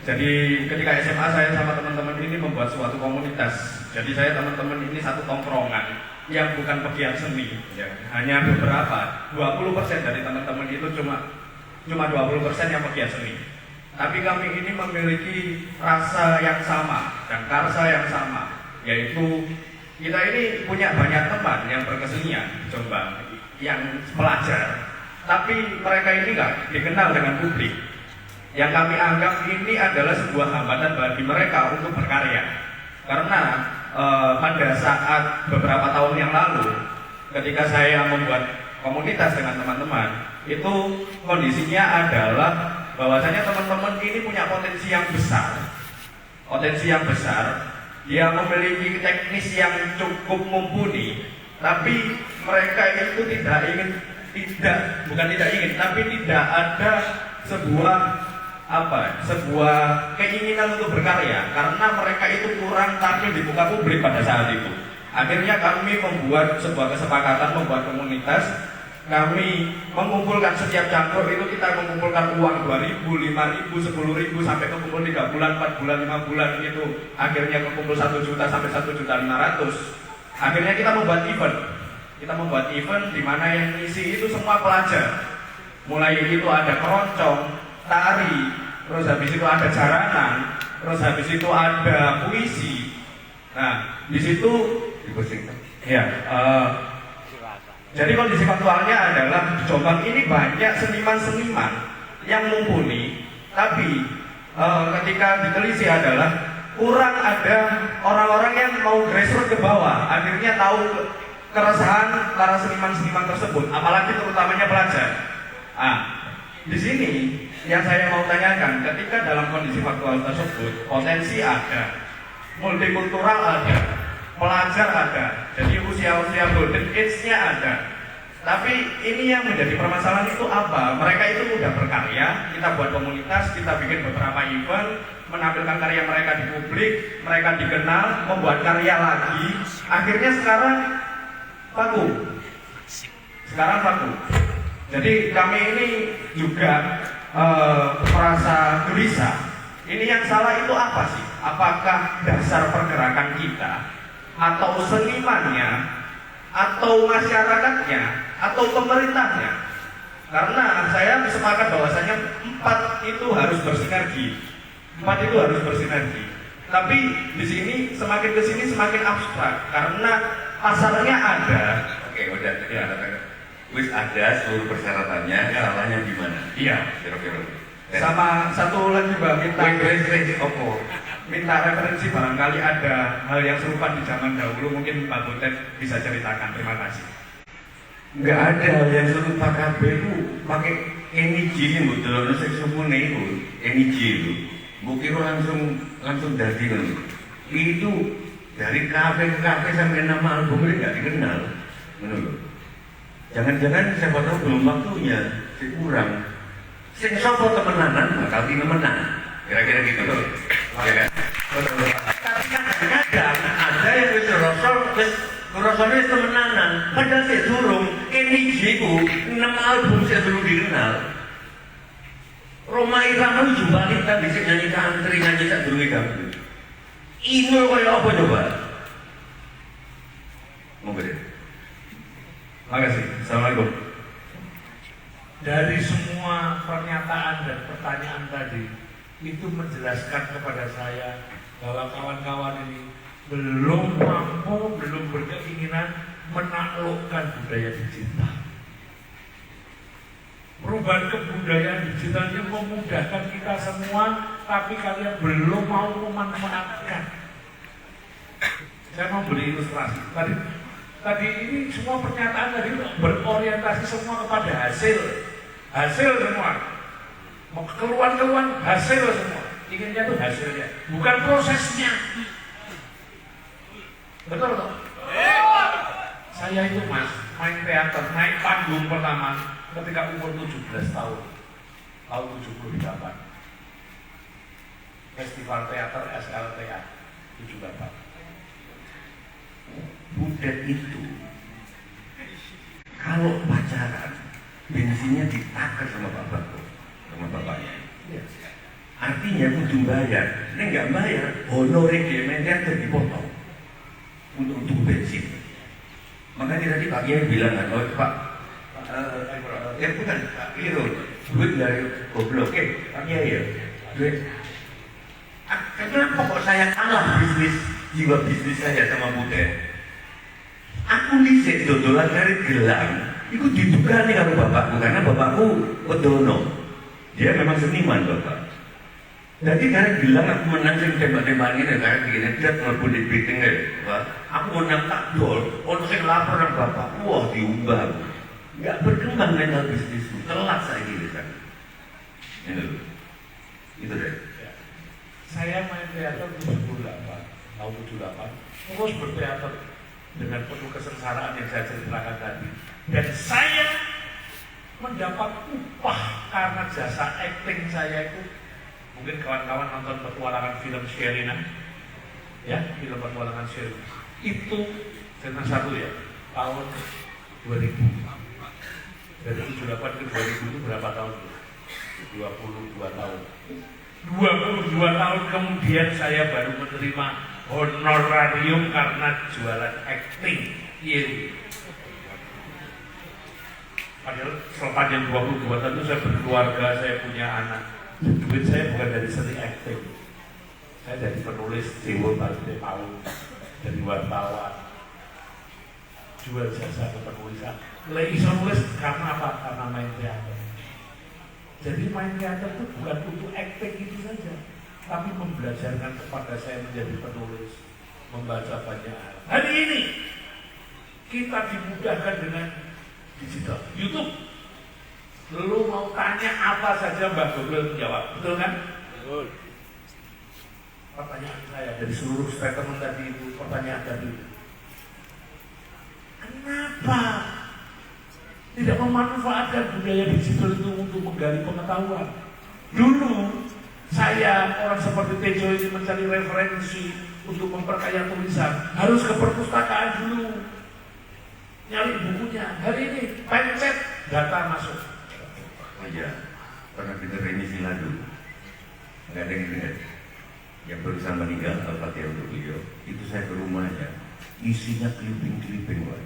Jadi ketika SMA saya sama teman-teman ini membuat suatu komunitas. Jadi saya teman-teman ini satu tongkrongan yang bukan pegiat seni. Ya. Hanya beberapa, 20% dari teman-teman itu cuma 20% yang pegiat seni. Tapi kami ini memiliki rasa yang sama dan karsa yang sama, yaitu kita ini punya banyak teman yang berkesenian, coba yang pelajar. Tapi mereka ini nggak dikenal dengan publik. Yang kami anggap ini adalah sebuah hambatan bagi mereka untuk berkarya. Karena pada saat beberapa tahun yang lalu, ketika saya membuat komunitas dengan teman-teman, itu kondisinya adalah bahwasanya teman-teman ini punya potensi yang besar. Potensi yang besar, dia memiliki teknis yang cukup mumpuni, tapi mereka itu bukan tidak ingin, tapi tidak ada sebuah keinginan untuk berkarya karena mereka itu kurang tampil di muka publik pada saat itu. Akhirnya kami membuat sebuah kesepakatan, membuat komunitas. Kami mengumpulkan setiap cangkruk itu kita mengumpulkan uang 2.000, 5.000, 10.000 sampai kekumpul 3 bulan, 4 bulan, 5 bulan itu. Akhirnya kekumpul 1 juta sampai 1.500.000. Akhirnya kita membuat event. Kita membuat event di mana yang ngisi itu semua pelajar. Mulai itu ada keroncong, tari, terus habis itu ada jaranan, terus habis itu ada puisi. Nah, di situ ya. Jadi kondisi faktualnya adalah di Jombang ini banyak seniman-seniman yang mumpuni, tapi ketika diteliti adalah kurang ada orang-orang yang mau grassroots ke bawah. Akhirnya tahu keresahan para seniman-seniman tersebut, apalagi terutamanya pelajar. Di sini yang saya mau tanyakan, ketika dalam kondisi faktual tersebut, potensi ada, multikultural ada, pelajar ada, jadi usia-usia golden age-nya ada. Tapi ini yang menjadi permasalahan itu apa? Mereka itu mudah berkarya, kita buat komunitas, kita bikin beberapa event, menampilkan karya mereka di publik, mereka dikenal, membuat karya lagi. Akhirnya sekarang vakum. Jadi kami ini juga merasa gelisah. Ini yang salah itu apa sih? Apakah dasar pergerakan kita, atau senimannya, atau masyarakatnya, atau pemerintahnya? Karena saya sepakat bahwasanya 4 itu harus bersinergi. 4 itu harus bersinergi. Tapi di sini semakin ke sini semakin abstrak karena pasarnya ada. Oke, udah ya. Wis ada seluruh persyaratannya, salahnya di mana? Iya. Kira-kira. Sama satu lagi Mbak, minta referensi barangkali ada hal yang serupa di zaman dahulu, mungkin Pak Butet bisa ceritakan. Terima kasih. Nggak ada yang suruh Pak KB itu pakai energi yang betul, seksopone itu energi itu, bukan langsung dari itu dari kafe ke kafe sampai nama albumnya nggak dikenal, menurut. Jangan-jangan siapa tahu belum waktunya, kurang. Sing sopo temenanan bakal menang, kira-kira gitu loh, ya kan? Tapi kadang-kadang ada yang wis rasanya temenanan, padahal saya durung, energi itu 6 album saya belum dikenal. Roma Irama itu balik kan bisa nyanyi country, nyanyi tak durungi gabung. Ini kayak apa coba? Monggo deh. Makasih. Assalamualaikum. Dari semua pernyataan dan pertanyaan tadi itu menjelaskan kepada saya bahwa kawan-kawan ini belum mampu, belum berkeinginan menaklukkan budaya digital. Perubahan kebudayaan digital ini memudahkan kita semua, tapi kalian belum mau memanfaatkan. Saya mau beri ilustrasi. Tadi ini semua pernyataan tadi berorientasi semua kepada hasil semua. Mau keluar hasil semua. Inginnya itu hasilnya, bukan prosesnya. Betul toh? Saya itu Mas, main teater, naik panggung pertama ketika umur 17 tahun. Tahun 78. Festival Teater SLTA 78. Butet itu kalau pacaran bensinnya ditakar sama bapaknya. Artinya kudu bayar. Nek nggak bayar, honore kementerian dipotong untuk bensin. Makanya tadi Pak Kiai bilang kan, oh Pak, bukan Pak Kiai, duit dari goblok, Pak Kiai ya, duit. Kenapa kok saya kalah jiwa bisnis saya sama Butet? Aku lisek dodolan dari gelang, itu diduga nih kalau bapakku, karena bapakku pedono, dia memang seniman bapak. Jadi karena bilang aku menang sing tembak-tembakan ini, karena begini dia telepon di meeting aku menang takdol, orang sing lapor nang bapak, wah diubah, nggak berkembang mental bisnisku, telat saya gitu kan. Itu deh. Saya main teater 78, tahun 78, terus berteater dengan penuh kesengsaraan yang saya ceritakan tadi. Dan saya mendapat upah karena jasa acting saya itu. Mungkin kawan-kawan nonton petualangan film Sherina, ya, film petualangan Sherina. Itu dengan satu ya, tahun 2000. Dari 78 ke 2000 itu berapa tahun? 22 tahun. 22 tahun kemudian saya baru menerima honorarium karena jualan acting. Iya. Padahal sepanjang 22 tahun itu saya berkeluarga, saya punya anak. Duit saya bukan dari seni acting. Saya dari penulis Dewa Barde Paul, dari wartawan. Jual jasa ke penulisan. Iso nulis karena apa? Karena main teater. Jadi main teater itu bukan untuk acting itu saja, tapi membelajarkan kepada saya menjadi penulis, membaca banyak hal. Hari ini kita dimudahkan dengan digital, YouTube. Lu mau tanya apa saja Mbak Google menjawab, betul kan? Betul. Pertanyaan saya dari seluruh statement tadi itu, pertanyaan tadi, kenapa tidak memanfaatkan budaya digital itu untuk menggali pengetahuan? Dulu saya, orang seperti Tejo ini mencari referensi untuk memperkaya tulisan, harus ke perpustakaan dulu, nyari bukunya. Hari ini pencet, data masuk. Oh iya, pernah dengar Remi Siladu? Nggak ada yang dengar. Yang barusan meninggal, Al-Fatihah untuk beliau. Itu saya ke rumahnya, isinya clipping-clipping, Pak.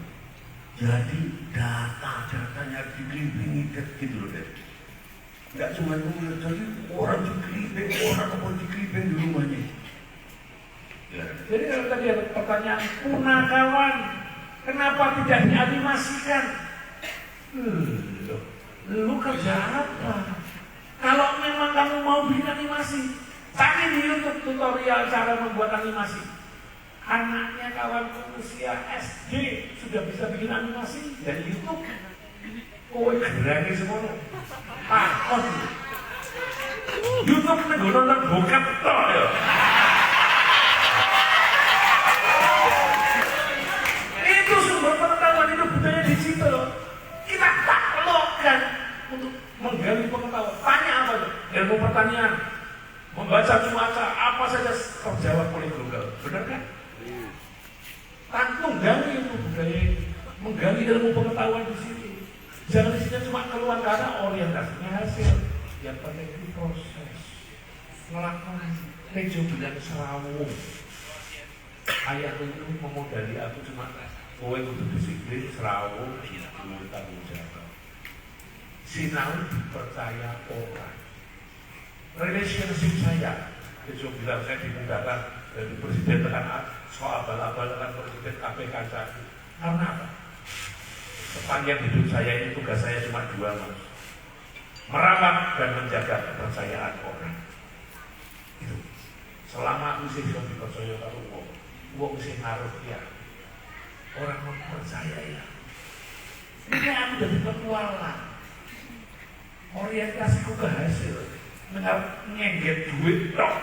Jadi data-datanya di clipping gitu loh, deh. Nggak cuma itu, jadi orang di clipping, orang apa di clipping di rumahnya. Ya. Jadi kalau tadi ada pertanyaan, punakawan, kenapa tidak dianimasikan? Lu kerja apa? Kalau memang kamu mau bikin animasi, cari di YouTube tutorial cara membuat animasi. Anaknya kawanku usia SD sudah bisa bikin animasi dari YouTube. Kowe gerani semua. Takon. YouTube nego nonton bokep tok ya. Itu sumber pengetahuan itu budaya digital. Kita taklukkan untuk menggali pengetahuan. Tanya apa itu? Ilmu pertanian, membaca cuaca, apa saja terjawab oleh Google. Benar kan? Tunggangi itu budaya itu, menggali ilmu pengetahuan di sini. Jangan di sini cuma keluar karena orientasinya hasil. Yang penting itu proses. Ngelakuin. Tejo bilang serawung. Ayah itu memodali aku cuma kowe kudu disiplin serawung, itu tanggung jawab. Sinau dipercaya orang. Relationship saya, Tejo bilang saya dimudahkan dari presiden tekan soal abal-abal dengan presiden KPK saya. Karena apa? Sepanjang hidup saya ini tugas saya cuma dua, Mas. Merawat dan menjaga kepercayaan orang. Itu. Selama aku sih dipercaya karo wong sing ngaruh ya. Orang mempercaya ya. Ini aku jadi petualang. Orientasiku ke hasil. Ngengget duit tok.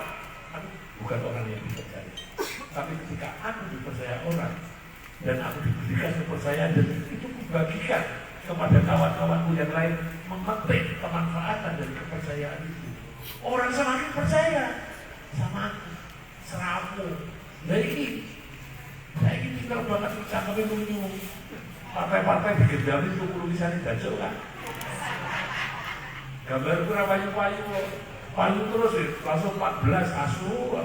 Aku bukan orang yang dipercaya. Tapi ketika aku dipercaya orang dan aku diberikan kepercayaan dan itu kubagikan kepada kawan-kawanku yang lain, memetik kemanfaatan dari kepercayaan itu, orang semakin percaya sama aku, serapu. Nah ini tinggal banget cakapnya lunyu. Partai-partai digendami untuk lukisan dajel kan. Gambar itu payu terus ya, langsung 14 asu.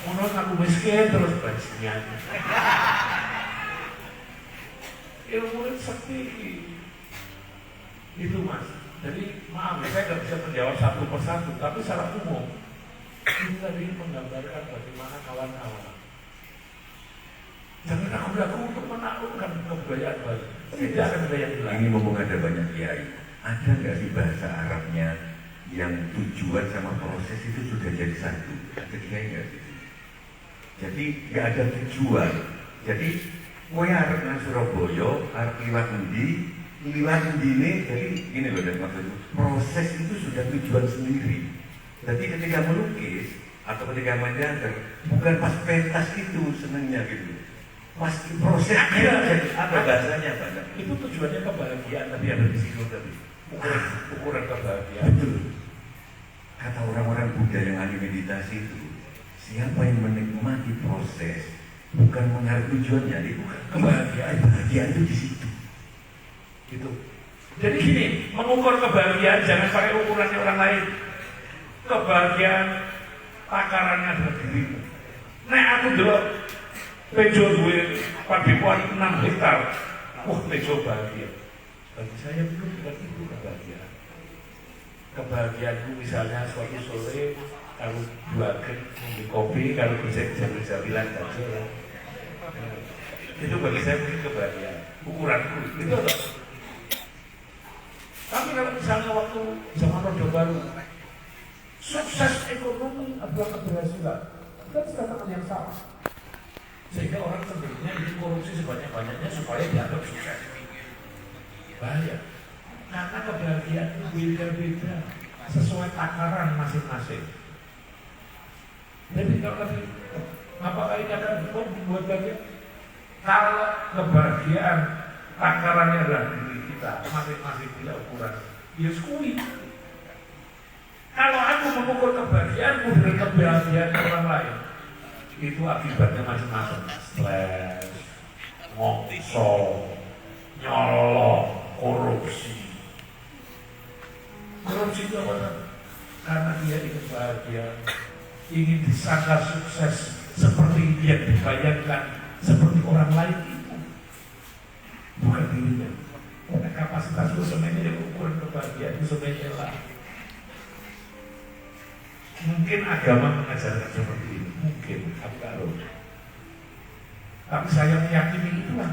Menurut aku miskin terus bajingan. Ilmu itu seperti itu, Mas. Jadi maaf, saya nggak bisa menjawab satu persatu, tapi secara umum ini tadi menggambarkan bagaimana kawan-kawan. Jangan ragu-ragu untuk menaklukkan kebudayaan baru. Tidak akan ada yang hilang. Ini mumpung ada banyak kiai, ada nggak sih bahasa Arabnya yang tujuan sama proses itu sudah jadi satu? Ada kiai nggak sih? Jadi nggak ada tujuan. Jadi kowe arep nang Surabaya, arep liwat endi ini, jadi gini loh maksudnya. Proses itu sudah tujuan sendiri. Jadi ketika melukis atau ketika menggambar, bukan pas pentas itu senangnya gitu. Pas prosesnya ada bahasanya banyak. Itu tujuannya kebahagiaan, tapi ada di situ tadi. Ukuran kebahagiaan. Betul. Kata orang-orang Buddha yang ahli meditasi itu, siapa yang menikmati proses, bukan mengarah tujuannya, itu kebahagiaan itu di situ. Gitu. Jadi gini, mengukur kebahagiaan jangan pakai ukurannya orang lain. Kebahagiaan takarannya adalah dirimu. Nek aku dulu Tejo duwe padipuan 6 hektar. Wah, Tejo bahagia. Bagi saya belum bukan itu kebahagiaan. Kebahagiaanku misalnya suatu sore kalau buatkan minum kopi, kalau bisa bilang saja. Itu bagi saya mungkin kebahagiaan. Ukuranku itu adalah. Tapi kalau misalnya waktu zaman Orde Baru, sukses ekonomi adalah keberhasilan. Kita katakan yang salah. Sehingga orang sebenarnya ini korupsi sebanyak-banyaknya supaya dianggap sukses. Bahaya. Karena kebahagiaan itu beda-beda sesuai takaran masing-masing. Jadi kalau tadi apakah ini akan membuat bahagia? Kalau kebahagiaan takarannya adalah diri kita, masing-masing punya ukuran. Ya sekuli. Kalau aku mengukur kebahagiaanmu dengan kebahagiaan orang lain, itu akibatnya macam-macam. Stres, ngokso, nyolong, korupsi. Korupsi itu apa? Karena dia ingin bahagia, ingin disangka sukses seperti yang dibayangkan, seperti orang lain itu, bukan dirinya. Karena kapasitas musuhnya yang ukuran kebahagiaan musuhnya lah. Mungkin agama mengajarkan seperti ini, mungkin tahu. Tapi saya meyakini itulah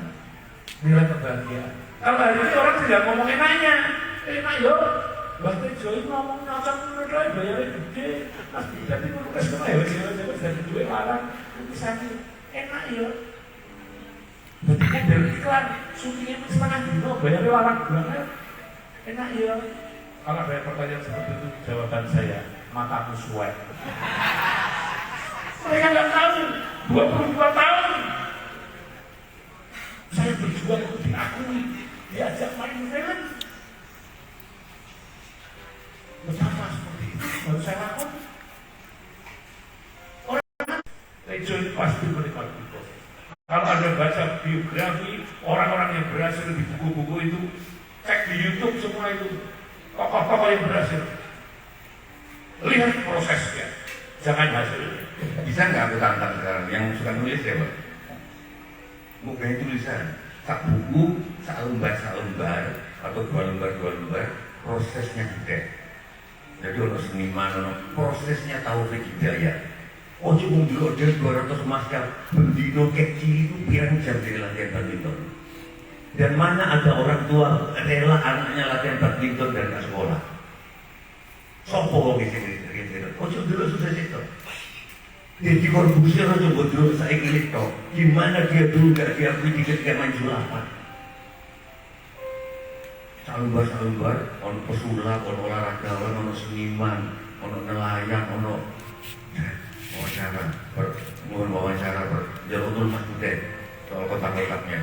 nilai kebahagiaan. Kalau hari ini orang tidak ngomong enaknya, enak yo. Waktu itu ngomong nyocok menurut bayarnya gede, tapi menukas kemana ya, dari duit larang, misalnya enak yo. Ketika dari iklan, syutingnya setengah dino, bayarnya larang banget, enak yo. Kalau ada pertanyaan seperti itu, jawaban saya, mataku suwek. Mereka nggak tahu, 22 tahun. Saya berjuang untuk diakui, diajak main film. Betapa seperti itu baru saya lakukan. Orang Lejo itu pasti menikmati proses. Kalau Anda baca biografi orang-orang yang berhasil di buku-buku itu, cek di YouTube semua itu tokoh-tokoh yang berhasil. Lihat prosesnya, jangan hasilnya. Bisa nggak aku tantang sekarang yang suka nulis ya Pak? Bukan tulisan, sak buku, sak lembar atau 2 lembar, prosesnya gede. Jadi orang seniman, orang prosesnya Taufik Hidayat. Oh cuma dulu ada 200 maskap bendino kecil itu pirang jam dari latihan badminton. Dan mana ada orang tua rela anaknya latihan badminton dan ke sekolah. Sopo gitu. Oh cuma dulu susah itu. Jadi Corbusier aja buat dulu saya kira toh. Gimana dia dulu gak diakui ketika main sulap? Salumbar, ono pesulap, ono olahraga, ono seniman, ono nelayan, ono wawancara Jalurul Mas Budet soal kotak-kotaknya.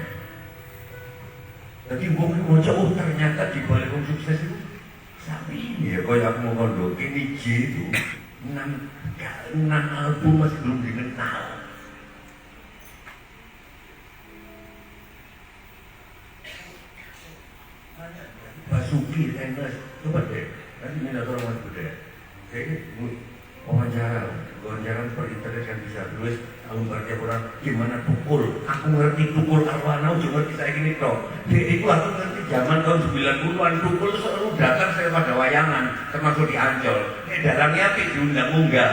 Jadi gue mau coba ternyata di balik sukses itu sapi ini ya, kalau aku mau ngondok ini J itu 6 album masih belum dikenal. Basuki, Enes, coba deh, nanti minta tolong Mas Budet. Kayaknya wawancara per internet kan bisa terus kalau baca orang gimana pukul. Aku ngerti pukul arwana, cuma ngerti saya gini toh. Jadi itu aku ngerti zaman tahun 90-an pukul selalu datang saya pada wayangan, termasuk di Ancol. Dalangnya api diundang munggah.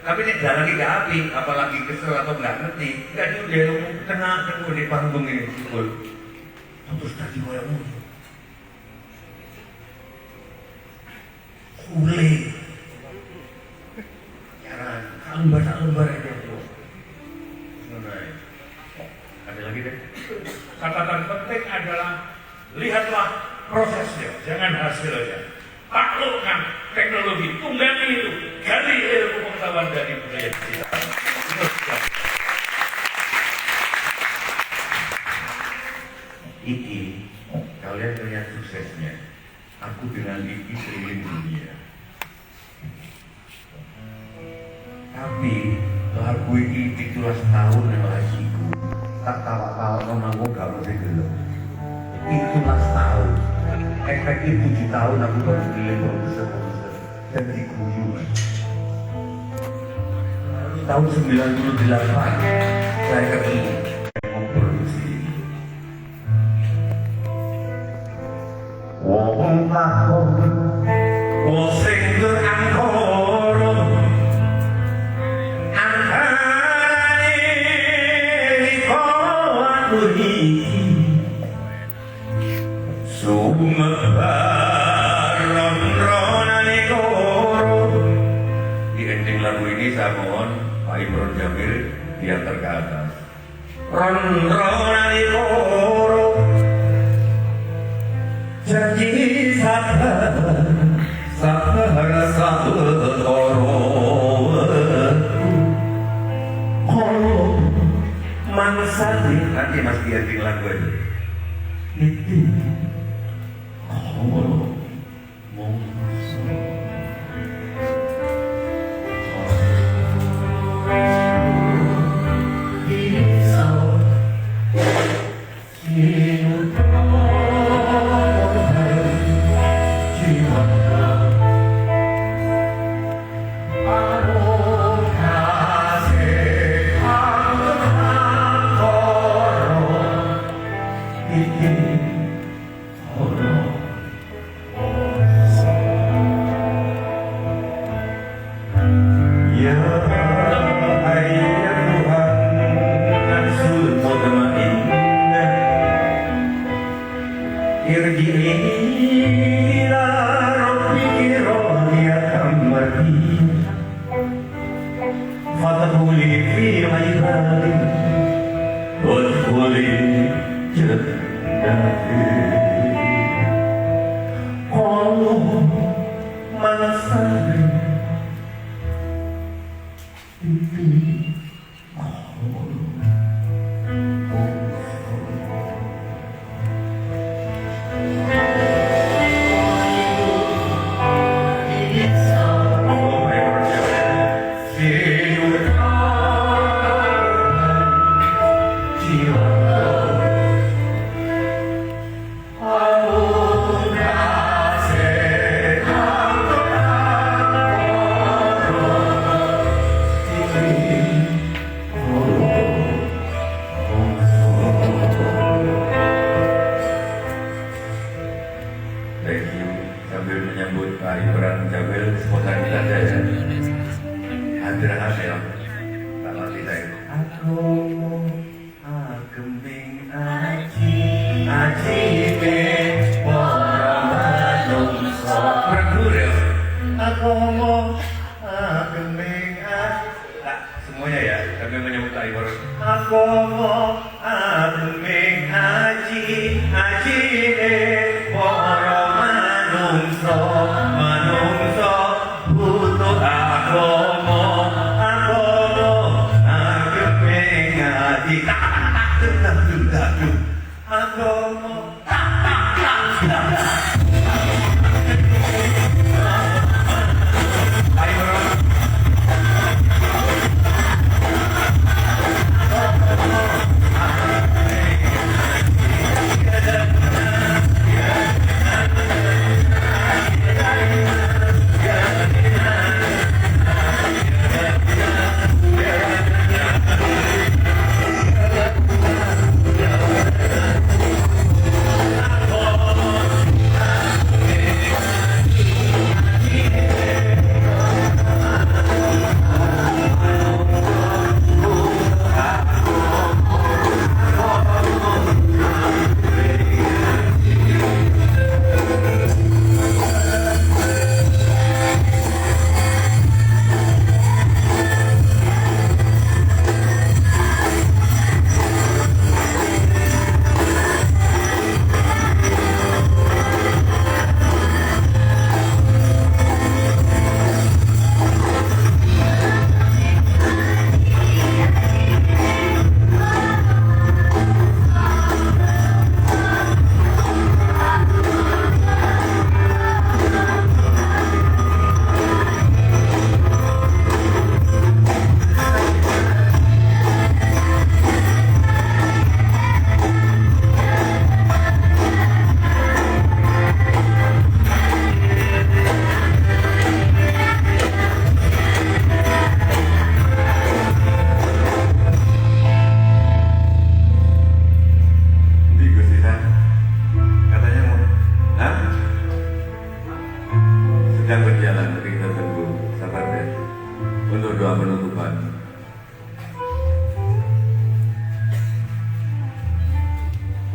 Tapi ini dalangnya gak api, apalagi kesel atau nggak ngerti. Nggak diundang kena di panggung ini pukul. Terus tadi wayangmu. Ule. Lembar aja tuh. Ada lagi deh. Catatan penting adalah lihatlah prosesnya, jangan hasilnya. Taklukkan teknologi, tunggangi itu, gali ilmu pengetahuan dari budaya kita. Iki, kalian lihat suksesnya. Aku dengan Iki keliling dunia. Tapi lagu ini 17 tahun yang lagiku tak tawa-tawa aku gak mesti gelap. 17 tahun efeknya 7 tahun aku baru pilih produser dan diguyu. Tahun 98 saya ketemu memproduksi wong takon wong sing angkoro di ending lagu ini saya mohon Pak Imron Jamil diantar ke atas. Janji sabar Mansari nanti Mas di ending lagu ini. Itu Jiwa فادخلي في عبادي وادخلي جنتي قالوا من سلم sambil menyambut hari perang Jabel spontan kita saja hadir hasil tak ngerti saya aku agembing aji me waramanungso berguru ya aku agembing aji tak semuanya ya sambil menyambut hari perang aku agembing aji me manungso butuh agama agembing ngaji agama sedang berjalan, tapi kita tunggu sabar ya untuk doa penutupan.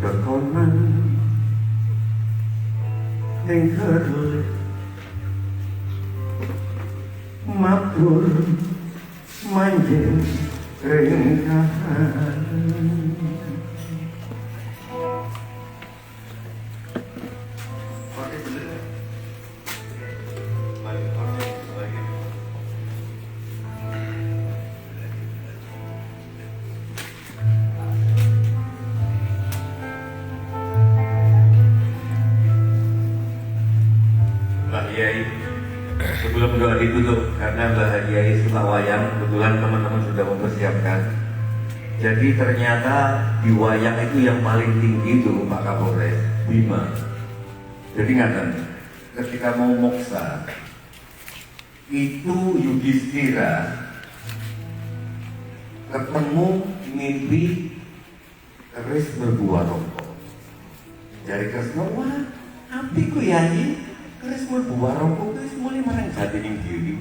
Kekonan tinggal mabur manjing ringkahan Kiai, sebelum doa ditutup karena Mbak Kiai suka wayang, kebetulan teman-teman sudah mempersiapkan. Jadi ternyata di wayang itu yang paling tinggi itu Pak Kapolres Bima. Jadi ngaten, ketika mau moksa itu Yudhistira ketemu mimpi keris berbuah rokok. Dari Kresna, wah, apiku Yai. Keris berbuah rokok itu mulai marang jati ning diri.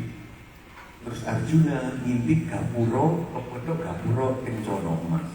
Terus Arjuna ngintip Gapura, kepada Gapura kencana emas.